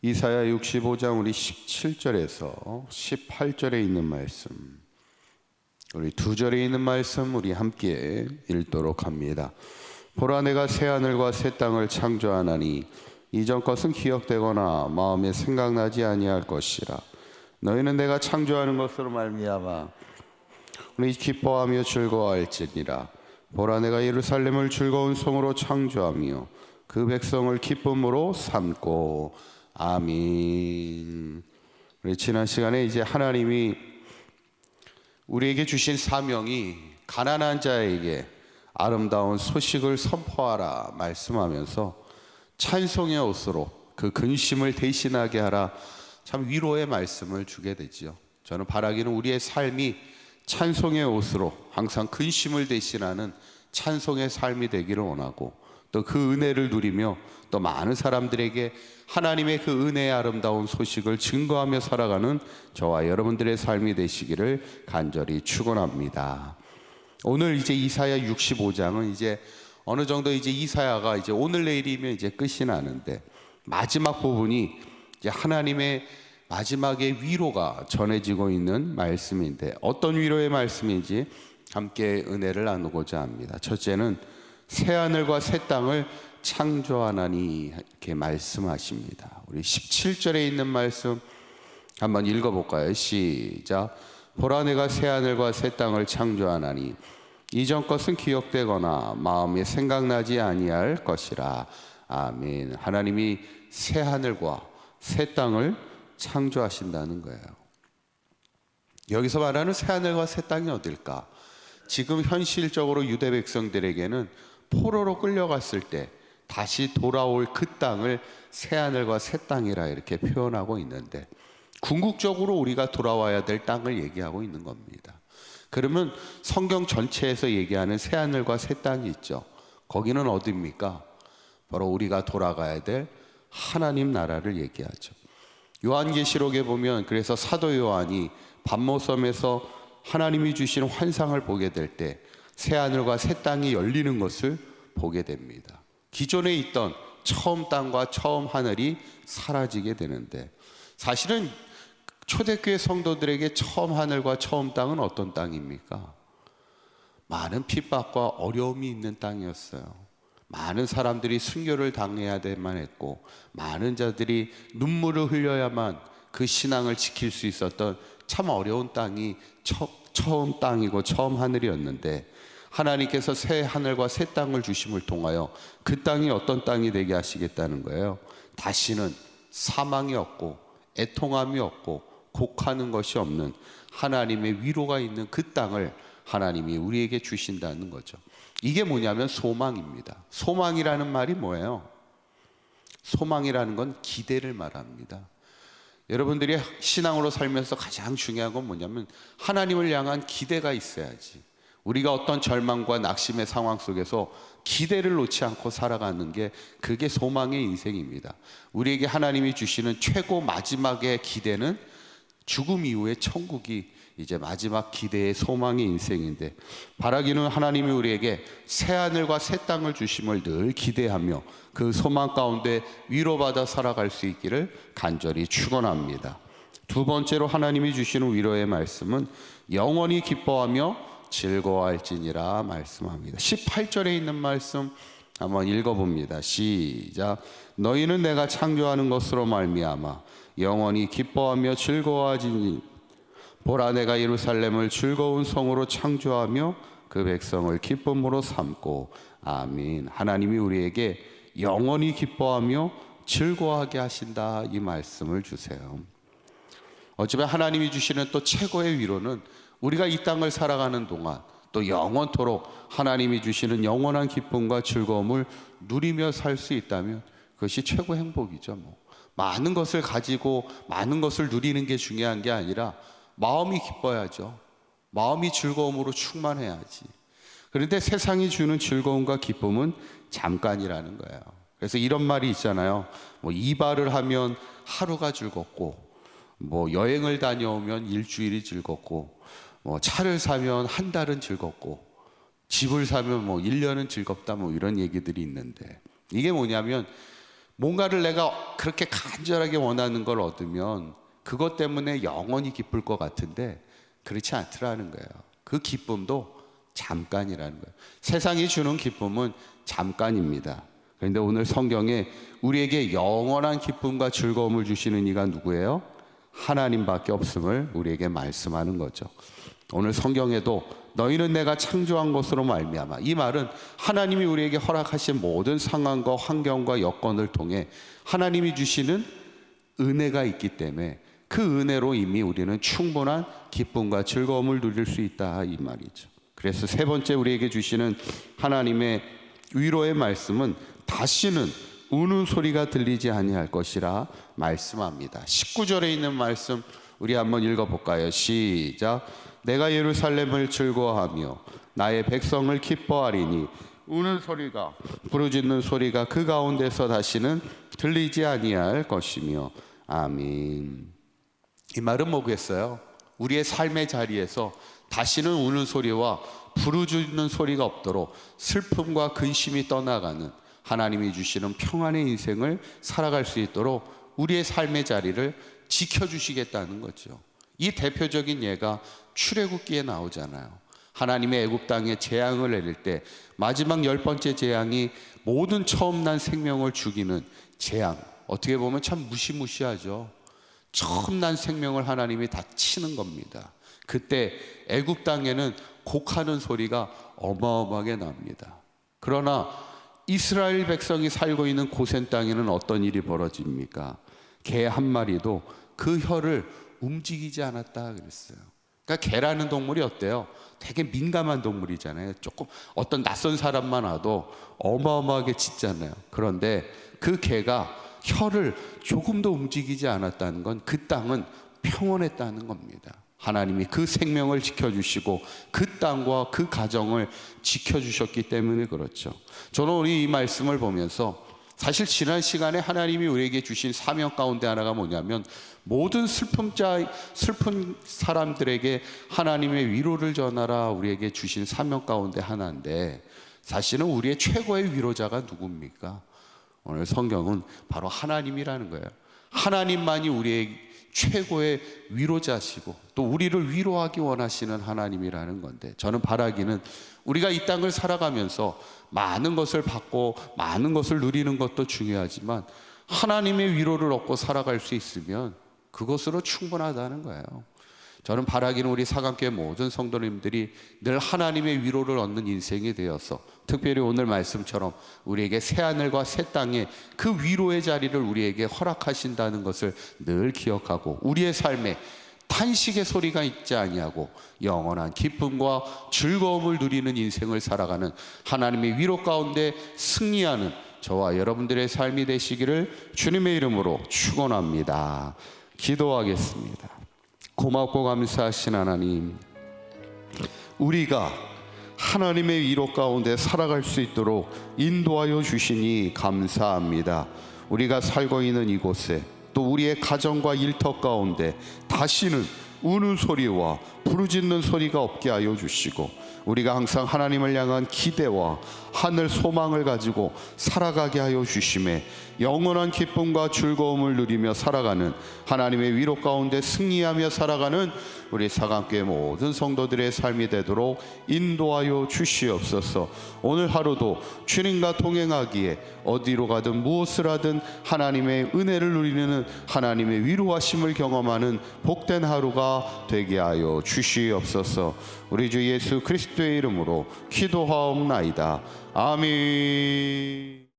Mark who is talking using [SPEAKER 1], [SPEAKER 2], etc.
[SPEAKER 1] 이사야 65장 우리 17절에서 18절에 있는 말씀, 우리 2절에 있는 말씀 우리 함께 읽도록 합니다. 보라, 내가 새하늘과 새 땅을 창조하나니 이전 것은 기억되거나 마음에 생각나지 아니할 것이라. 너희는 내가 창조하는 것으로 말미암아 우리 기뻐하며 즐거워할지니라. 보라, 내가 예루살렘을 즐거운 성으로 창조하며 그 백성을 기쁨으로 삼고. 아멘. 우리 지난 시간에 이제 하나님이 우리에게 주신 사명이 가난한 자에게 아름다운 소식을 선포하라 말씀하면서 찬송의 옷으로 그 근심을 대신하게 하라, 참 위로의 말씀을 주게 되지요. 저는 바라기는 우리의 삶이 찬송의 옷으로 항상 근심을 대신하는 찬송의 삶이 되기를 원하고, 또 그 은혜를 누리며 또 많은 사람들에게 하나님의 그 은혜의 아름다운 소식을 증거하며 살아가는 저와 여러분들의 삶이 되시기를 간절히 축원합니다. 오늘 이제 이사야 65장은 이제 어느 정도 이제 이사야가 이제 오늘 내일이면 이제 끝이 나는데, 마지막 부분이 이제 하나님의 마지막의 위로가 전해지고 있는 말씀인데, 어떤 위로의 말씀인지 함께 은혜를 나누고자 합니다. 첫째는 새하늘과 새 땅을 창조하나니 이렇게 말씀하십니다. 우리 17절에 있는 말씀 한번 읽어볼까요? 시작. 보라, 내가 새하늘과 새 땅을 창조하나니 이전 것은 기억되거나 마음에 생각나지 아니할 것이라. 아멘. 하나님이 새하늘과 새 땅을 창조하신다는 거예요. 여기서 말하는 새하늘과 새 땅이 어딜까? 지금 현실적으로 유대 백성들에게는 포로로 끌려갔을 때 다시 돌아올 그 땅을 새하늘과 새 땅이라 이렇게 표현하고 있는데, 궁극적으로 우리가 돌아와야 될 땅을 얘기하고 있는 겁니다. 그러면 성경 전체에서 얘기하는 새하늘과 새 땅이 있죠. 거기는 어디입니까? 바로 우리가 돌아가야 될 하나님 나라를 얘기하죠. 요한계시록에 보면, 그래서 사도 요한이 반모섬에서 하나님이 주신 환상을 보게 될 때 새하늘과 새 땅이 열리는 것을 보게 됩니다. 기존에 있던 처음 땅과 처음 하늘이 사라지게 되는데, 사실은 초대교회 성도들에게 처음 하늘과 처음 땅은 어떤 땅입니까? 많은 핍박과 어려움이 있는 땅이었어요. 많은 사람들이 순교를 당해야 될만 했고, 많은 자들이 눈물을 흘려야만 그 신앙을 지킬 수 있었던 참 어려운 땅이 처음 땅이고 처음 하늘이었는데, 하나님께서 새 하늘과 새 땅을 주심을 통하여 그 땅이 어떤 땅이 되게 하시겠다는 거예요. 다시는 사망이 없고 애통함이 없고 곡하는 것이 없는 하나님의 위로가 있는 그 땅을 하나님이 우리에게 주신다는 거죠. 이게 뭐냐면 소망입니다. 소망이라는 말이 뭐예요? 소망이라는 건 기대를 말합니다. 여러분들이 신앙으로 살면서 가장 중요한 건 뭐냐면 하나님을 향한 기대가 있어야지. 우리가 어떤 절망과 낙심의 상황 속에서 기대를 놓지 않고 살아가는 게, 그게 소망의 인생입니다. 우리에게 하나님이 주시는 최고 마지막의 기대는 죽음 이후의 천국이 이제 마지막 기대의 소망의 인생인데, 바라기는 하나님이 우리에게 새하늘과 새 땅을 주심을 늘 기대하며 그 소망 가운데 위로받아 살아갈 수 있기를 간절히 축원합니다. 두 번째로 하나님이 주시는 위로의 말씀은 영원히 기뻐하며 즐거워할지니라 말씀합니다. 18절에 있는 말씀 한번 읽어봅니다. 시작. 너희는 내가 창조하는 것으로 말미암아 영원히 기뻐하며 즐거워하지니 보라, 내가 예루살렘을 즐거운 성으로 창조하며 그 백성을 기쁨으로 삼고. 아멘. 하나님이 우리에게 영원히 기뻐하며 즐거워하게 하신다, 이 말씀을 주세요. 어쩌면 하나님이 주시는 또 최고의 위로는 우리가 이 땅을 살아가는 동안 또 영원토록 하나님이 주시는 영원한 기쁨과 즐거움을 누리며 살 수 있다면 그것이 최고 행복이죠. 많은 것을 가지고 많은 것을 누리는 게 중요한 게 아니라 마음이 기뻐야죠. 마음이 즐거움으로 충만해야지. 그런데 세상이 주는 즐거움과 기쁨은 잠깐이라는 거예요. 그래서 이런 말이 있잖아요. 이발을 하면 하루가 즐겁고, 여행을 다녀오면 일주일이 즐겁고, 차를 사면 한 달은 즐겁고, 집을 사면 1년은 즐겁다, 이런 얘기들이 있는데, 이게 뭐냐면 뭔가를 내가 그렇게 간절하게 원하는 걸 얻으면 그것 때문에 영원히 기쁠 것 같은데 그렇지 않더라는 거예요. 그 기쁨도 잠깐이라는 거예요. 세상이 주는 기쁨은 잠깐입니다. 그런데 오늘 성경에 우리에게 영원한 기쁨과 즐거움을 주시는 이가 누구예요? 하나님밖에 없음을 우리에게 말씀하는 거죠. 오늘 성경에도 너희는 내가 창조한 것으로 말미암아, 이 말은 하나님이 우리에게 허락하신 모든 상황과 환경과 여건을 통해 하나님이 주시는 은혜가 있기 때문에 그 은혜로 이미 우리는 충분한 기쁨과 즐거움을 누릴 수 있다, 이 말이죠. 그래서 세 번째 우리에게 주시는 하나님의 위로의 말씀은 다시는 우는 소리가 들리지 아니할 것이라 말씀합니다. 19절에 있는 말씀 우리 한번 읽어볼까요? 시작. 내가 예루살렘을 즐거워하며 나의 백성을 기뻐하리니 우는 소리가, 부르짖는 소리가 그 가운데서 다시는 들리지 아니할 것이며. 아멘. 이 말은 뭐겠어요? 우리의 삶의 자리에서 다시는 우는 소리와 부르짖는 소리가 없도록 슬픔과 근심이 떠나가는 하나님이 주시는 평안의 인생을 살아갈 수 있도록 우리의 삶의 자리를 지켜주시겠다는 거죠. 이 대표적인 예가 출애굽기에 나오잖아요. 하나님의 애굽 땅에 재앙을 내릴 때 마지막 10번째 재앙이 모든 처음 난 생명을 죽이는 재앙. 어떻게 보면 참 무시무시하죠. 처음 난 생명을 하나님이 다 치는 겁니다. 그때 애굽 땅에는 곡하는 소리가 어마어마하게 납니다. 그러나 이스라엘 백성이 살고 있는 고센 땅에는 어떤 일이 벌어집니까? 개 한 마리도 그 혀를 움직이지 않았다 그랬어요. 그러니까 개라는 동물이 어때요? 되게 민감한 동물이잖아요. 조금 어떤 낯선 사람만 와도 어마어마하게 짖잖아요. 그런데 그 개가 혀를 조금도 움직이지 않았다는 건 그 땅은 평온했다는 겁니다. 하나님이 그 생명을 지켜주시고 그 땅과 그 가정을 지켜주셨기 때문에 그렇죠. 저는 우리 이 말씀을 보면서 사실 지난 시간에 하나님이 우리에게 주신 사명 가운데 하나가 뭐냐면 모든 슬픈 사람들에게 하나님의 위로를 전하라, 우리에게 주신 사명 가운데 하나인데, 사실은 우리의 최고의 위로자가 누굽니까? 오늘 성경은 바로 하나님이라는 거예요. 하나님만이 우리의 최고의 위로자시고 또 우리를 위로하기 원하시는 하나님이라는 건데, 저는 바라기는 우리가 이 땅을 살아가면서 많은 것을 받고 많은 것을 누리는 것도 중요하지만 하나님의 위로를 얻고 살아갈 수 있으면 그것으로 충분하다는 거예요. 저는 바라기는 우리 사강교회 모든 성도님들이 늘 하나님의 위로를 얻는 인생이 되어서, 특별히 오늘 말씀처럼 우리에게 새하늘과 새 땅에 그 위로의 자리를 우리에게 허락하신다는 것을 늘 기억하고 우리의 삶에 탄식의 소리가 있지 아니하고 영원한 기쁨과 즐거움을 누리는 인생을 살아가는 하나님의 위로 가운데 승리하는 저와 여러분들의 삶이 되시기를 주님의 이름으로 축원합니다. 기도하겠습니다. 고맙고 감사하신 하나님, 우리가 하나님의 위로 가운데 살아갈 수 있도록 인도하여 주시니 감사합니다. 우리가 살고 있는 이곳에 또 우리의 가정과 일터 가운데 다시는 우는 소리와 부르짖는 소리가 없게 하여 주시고, 우리가 항상 하나님을 향한 기대와 하늘 소망을 가지고 살아가게 하여 주심에 영원한 기쁨과 즐거움을 누리며 살아가는 하나님의 위로 가운데 승리하며 살아가는 우리 사강교회 모든 성도들의 삶이 되도록 인도하여 주시옵소서. 오늘 하루도 주님과 동행하기에 어디로 가든 무엇을 하든 하나님의 은혜를 누리는 하나님의 위로하심을 경험하는 복된 하루가 되게 하여 주시옵소서. 우리 주 예수 그리스도의 이름으로 기도하옵나이다. 아멘.